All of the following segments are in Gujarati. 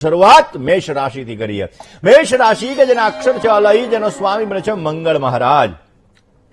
શરૂઆત મેષ રાશિથી કરીએ। મેષ રાશિ કે જેના અક્ષર છે અલય, જેનો સ્વામી બને છે મંગળ મહારાજ।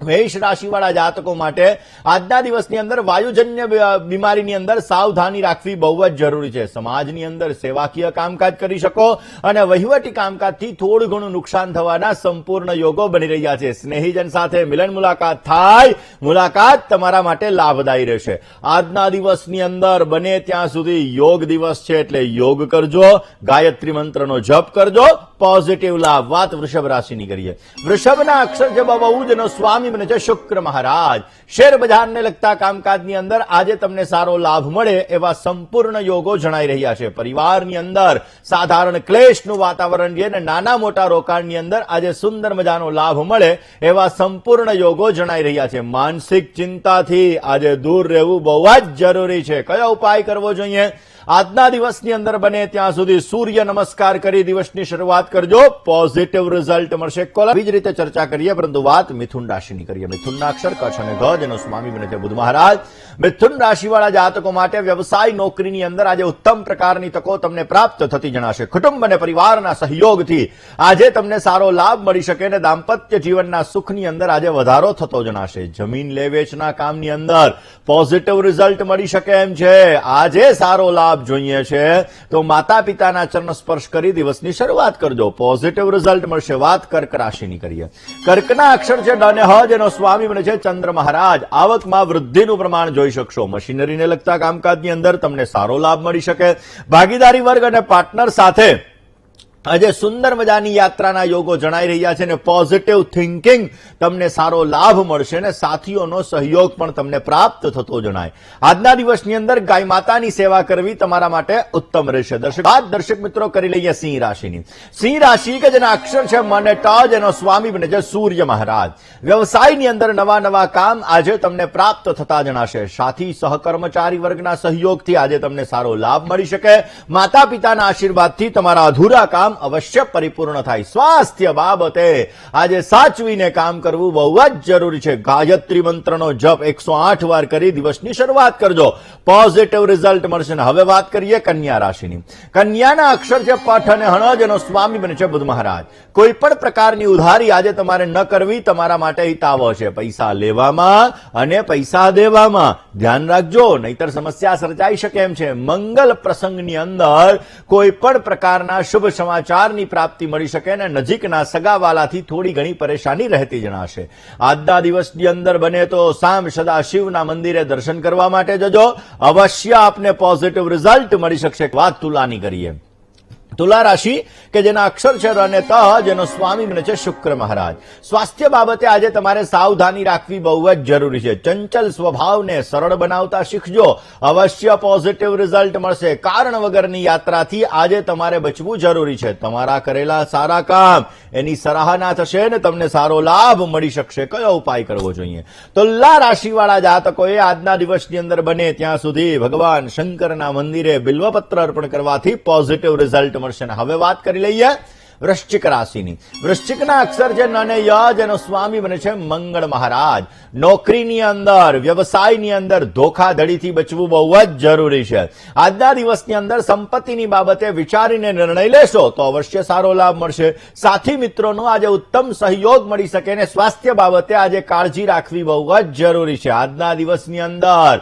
મેષ રાશિવાળા જાતકો માટે આજના દિવસની અંદર વાયુજન્ય બીમારીની અંદર સાવધાની રાખવી બહુ જ જરૂરી છે। સમાજની અંદર સેવાકીય કામકાજ કરી શકો અને વહીવટી કામકાજથી થોડું ઘણું નુકસાન થવાના સંપૂર્ણ યોગો બની રહ્યા છે। સ્નેહીજન સાથે મિલન મુલાકાત થાય, મુલાકાત તમારા માટે લાભદાયી રહેશે। આજના દિવસની અંદર બને ત્યાં સુધી યોગ દિવસ છે એટલે યોગ કરજો, ગાયત્રી મંત્રનો જપ કરજો, પોઝિટિવ લાભ। વાત વૃષભ રાશિની કરીએ। વૃષભના અક્ષર છે બહુ, જેનો સ્વામી બને છે શુક્ર મહારાજ। શેર બજારને લગતા કામકાજની અંદર આજે તમને સારો લાભ મળે એવા સંપૂર્ણ યોગો જણાઈ રહ્યા છે। પરિવારની અંદર સાધારણ ક્લેશનું વાતાવરણ છે અને નાના મોટા રોકાણની અંદર આજે સુંદર મજાનો લાભ મળે એવા સંપૂર્ણ યોગો જણાઈ રહ્યા છે। માનસિક ચિંતાથી આજે દૂર રહેવું બહુ જ જરૂરી છે। કયો ઉપાય કરવો જોઈએ? આજના દિવસની અંદર બને ત્યાં સુધી સૂર્ય નમસ્કાર કરી દિવસની શરૂઆત કરજો, પોઝિટિવ રિઝલ્ટ મળશે। આવી જ રીતે ચર્ચા કરીએ, પરંતુ વાત મિથુન રાશિની કરીએ। મિથુનના અક્ષર કચ્છ અને ગ, જેનો સ્વામી બને છે બુધ મહારાજ। મિથુન રાશિવાળા જાતકો માટે વ્યવસાય નોકરીની અંદર આજે ઉત્તમ પ્રકારની તકો તમને પ્રાપ્ત થતી જણાશે। કુટુંબ અને પરિવારના સહયોગથી આજે તમને સારો લાભ મળી શકે અને દાંપત્ય જીવનના સુખની અંદર આજે વધારો થતો જણાશે। જમીન લે વેચના કામની અંદર પોઝિટિવ રિઝલ્ટ મળી શકે એમ છે। આજે સારો લાભ જોઈએ છે તો માતા પિતાના ચરણ સ્પર્શ કરી દિવસની શરૂઆત કરજો, પોઝિટિવ રિઝલ્ટ મળશે। વાત કર્ક રાશિની કરીએ। કર્કના અક્ષર છે ડ અને હ, જેનો સ્વામી બને છે ચંદ્ર મહારાજ। આવકમાં વૃદ્ધિનું પ્રમાણ જોઈ શકશો। મશીનરીને લગતા કામકાજની અંદર તમને સારો લાભ મળી શકે। ભાગીદારી વર્ગ અને પાર્ટનર સાથે આજે સુંદર મજાની યાત્રાના યોગો જણાઈ રહ્યા છે અને પોઝિટિવ થિંકિંગ તમને સારો લાભ મળશે અને સાથીઓનો સહયોગ પણ તમને પ્રાપ્ત થતો જણાય। આજના દિવસની અંદર ગાય માતાની સેવા કરવી તમારા માટે ઉત્તમ રહેશે। દર્શક મિત્રો કરી લઈએ સિંહ રાશિની। સિંહ રાશિ કે જેના અક્ષર છે મ અને ટ, જેનો સ્વામી બને છે સૂર્ય મહારાજ। વ્યવસાયની અંદર નવા નવા કામ આજે તમને પ્રાપ્ત થતા જણાશે। સાથી સહકર્મચારી વર્ગના સહયોગથી આજે તમને સારો લાભ મળી શકે। માતા પિતાના આશીર્વાદથી તમારા અધૂરા કામ અવશ્ય પરિપૂર્ણ થાય। સ્વાસ્થ્ય બાબતે આજે સાચવીને કામ કરવું બહુ જ જરૂરી છે। ગાયત્રી મંત્રનો જપ 108 વાર કરી દિવસની શરૂઆત કરજો, પોઝિટિવ રિઝલ્ટ મળશે। હવે વાત કરીએ કન્યા રાશિની। કન્યાના અક્ષર છે પઠ અને હણ, જેનો સ્વામી બને છે બુધ મહારાજ। કોઈ પણ પ્રકારની ઉધારી આજે તમારે ન કરવી તમારા માટે હિતાવહ છે। પૈસા લેવામાં અને પૈસા દેવામાં ધ્યાન રાખજો, નહીતર સમસ્યા સર્જાઈ શકે એમ છે। મંગલ પ્રસંગની અંદર કોઈ પણ પ્રકારના શુભ સમાચારની પ્રાપ્તિ મળી શકે અને નજીકના સગાવાલાથી થોડી ઘણી પરેશાની રહેતી જણાશે। આજના દિવસની અંદર બને તો સામ સદા શિવના મંદિરે દર્શન કરવા માટે જજો, અવશ્ય આપને પોઝિટિવ રિઝલ્ટ મળી શકશે। વાત તુલાની કરીએ। તુલા રાશિ કે જેના અક્ષર છે ર અને ત, જેનો સ્વામી બને છે શુક્ર મહારાજ। સ્વાસ્થ્ય બાબતે આજે તમારે સાવધાની રાખવી બહુ જ જરૂરી છે। ચંચલ સ્વભાવને સરળ બનાવતા શીખજો, અવશ્ય પોઝિટિવ રિઝલ્ટ મળશે। કારણ વગરની યાત્રાથી આજે તમારે બચવું જરૂરી છે। તમારા કરેલા સારા કામ એની સરાહના થશે અને તમને સારો લાભ મળી શકશે। કયો ઉપાય કરવો જોઈએ? તુલા રાશિવાળા જાતકોએ આજના દિવસની અંદર બને ત્યાં સુધી ભગવાન શંકરના મંદિરે બિલ્વપત્ર અર્પણ કરવાથી પોઝિટિવ રિઝલ્ટ મળશે। હવે વાત કરી લઈએ વૃશ્ચિક રાશિની। વૃશ્ચિકના અક્ષર છે ન અને ય, જેનો સ્વામી બને છે મંગળ મહારાજ। નોકરીની અંદર વ્યવસાયની અંદર ધોખાધડીથી બચવું બહુ જ જરૂરી છે। આજના દિવસની અંદર સંપત્તિની બાબતે વિચારીને નિર્ણય લેશો તો અવશ્ય સારો લાભ મળશે। સાથી મિત્રોનો આજે ઉત્તમ સહયોગ મળી શકે અને સ્વાસ્થ્ય બાબતે આજે કાળજી રાખવી બહુ જ જરૂરી છે। આજના દિવસની અંદર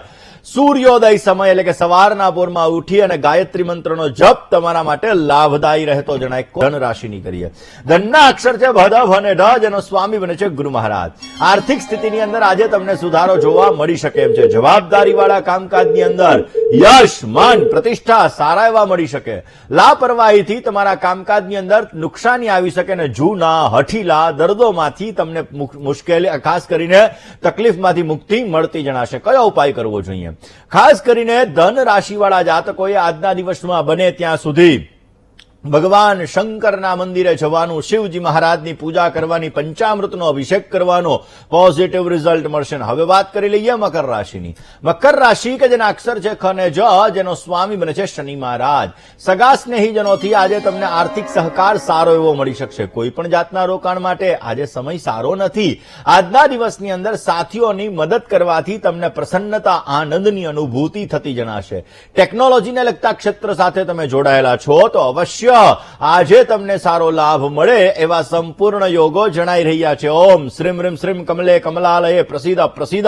સૂર્યોદય સમય એટલે કે સવારના પોરમાં ઉઠી અને ગાયત્રી મંત્રનો જપ તમારા માટે લાભદાયી રહેતો જણાય। ધન રાશિની કરીએ। ધનના અક્ષર છે ભદ, ભ અને ઢ, જેનો સ્વામી બને છે ગુરુ મહારાજ। આર્થિક સ્થિતિની અંદર આજે તમને સુધારો જોવા મળી શકે એમ છે। જવાબદારીવાળા કામકાજની અંદર યશ, માન, પ્રતિષ્ઠા સારા એવા મળી શકે। લાપરવાહીથી તમારા કામકાજની અંદર નુકસાની આવી શકે અને જૂના હઠીલા દર્દોમાંથી તમને મુશ્કેલી, ખાસ કરીને તકલીફમાંથી મુક્તિ મળતી જણાશે। કયો ઉપાય કરવો જોઈએ? ખાસ કરીને ધન રાશિવાળા જાતકોએ આજના દિવસમાં બને ત્યાં સુધી ભગવાન શંકરના મંદિરે જવાનું, શિવજી મહારાજની પૂજા કરવાની, પંચામૃતનો અભિષેક કરવાનો, પોઝિટિવ રિઝલ્ટ મળશે. હવે વાત કરી લઈએ મકર રાશિની. મકર રાશિ કે જેના અક્ષર છે ખ અને જ, જેનો સ્વામી બને છે શનિ મહારાજ. સગા સ્નેહીજનોથી આજે તમને આર્થિક સહકાર સારો એવો મળી શકશે. કોઈ પણ જાતના રોકાણ માટે આજે સમય સારો નથી. આજના દિવસની અંદર સાથીઓની મદદ કરવાથી તમને પ્રસન્નતા, આનંદની અનુભૂતિ થતી જણાશે. ટેકનોલોજીને લગતા ક્ષેત્ર સાથે તમે જોડાયેલા છો તો અવશ્ય આજે તમને સારો લાભ મળે એવા સંપૂર્ણ યોગો જણાઈ રહ્યા છે. ઓમ શ્રીમ રીમ શ્રીમ કમલે કમલાલયે પ્રસિદ્ધ પ્રસિદ્ધ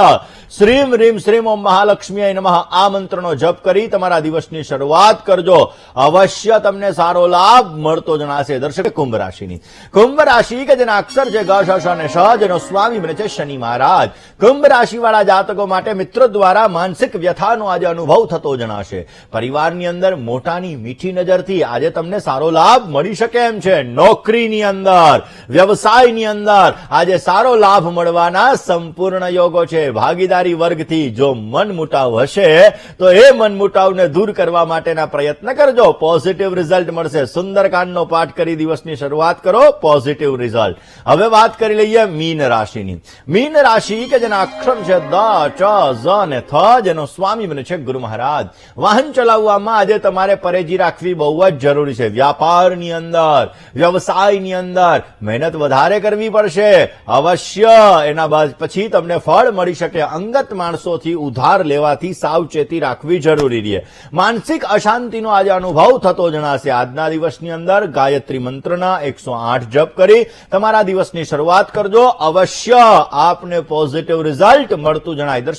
શ્રીમ રીમ શ્રીમ ઓમ મહાલક્ષ્મીએ નમઃ આ મંત્રનો જપ કરી તમારા દિવસની શરૂઆત કરજો. અવશ્ય તમને સારો લાભ મળતો જણાશે. દર્શક, કુંભ રાશિની. કુંભ રાશિ કે જેના અક્ષર છે ગ, શ, શ અને શ, જેનો સ્વામી બને છે શનિ મહારાજ. કુંભ રાશિ વાળા જાતકો માટે મિત્રો દ્વારા માનસિક વ્યથાનો આજે અનુભવ થતો જણાશે. પરિવારની અંદર મોટાની મીઠી નજરથી આજે તમને સારો લાભ મળી શકે એમ છે. નોકરીની અંદર, વ્યવસાયની અંદર આજે સારો લાભ મળવાના સંપૂર્ણ યોગો છે. ભાગીદારી વર્ગથી જો મનમુટાવ હશે તો એ મનમુટાવને દૂર કરવા માટેના પ્રયત્ન કરજો. પોઝિટિવ રિઝલ્ટ મળશે. સુંદરકાંડનો પાઠ કરી દિવસની શરૂઆત કરો. Positive result. હવે વાત કરી લઈએ મીન રાશિની. મીન રાશિ કે જેના અક્ષર છે દ, ચ, ઝ અને થ, જેનો સ્વામી બને છે ગુરુ મહારાજ. વાહન ચલાવવામાં આજે તમારે પરેજી રાખવી બહુ જ જરૂરી છે. વ્યાપારની અંદર, વ્યવસાયની અંદર મહેનત વધારે કરવી પડશે. અવશ્ય એના બાદ પછી તમને ફળ મળી શકે. અંગત માણસોથી ઉધાર લેવાથી સાવચેતી રાખવી જરૂરી છે. માનસિક અશાંતિનો આજે અનુભવ થતો જણાશે. આજના દિવસની અંદર ગાયત્રી મંત્રના 108 જપ કરી તમારા દિવસની શરૂઆત કરજો. અવશ્ય આપને પોઝિટિવ રિઝલ્ટ મળતું જણાય. દર્શક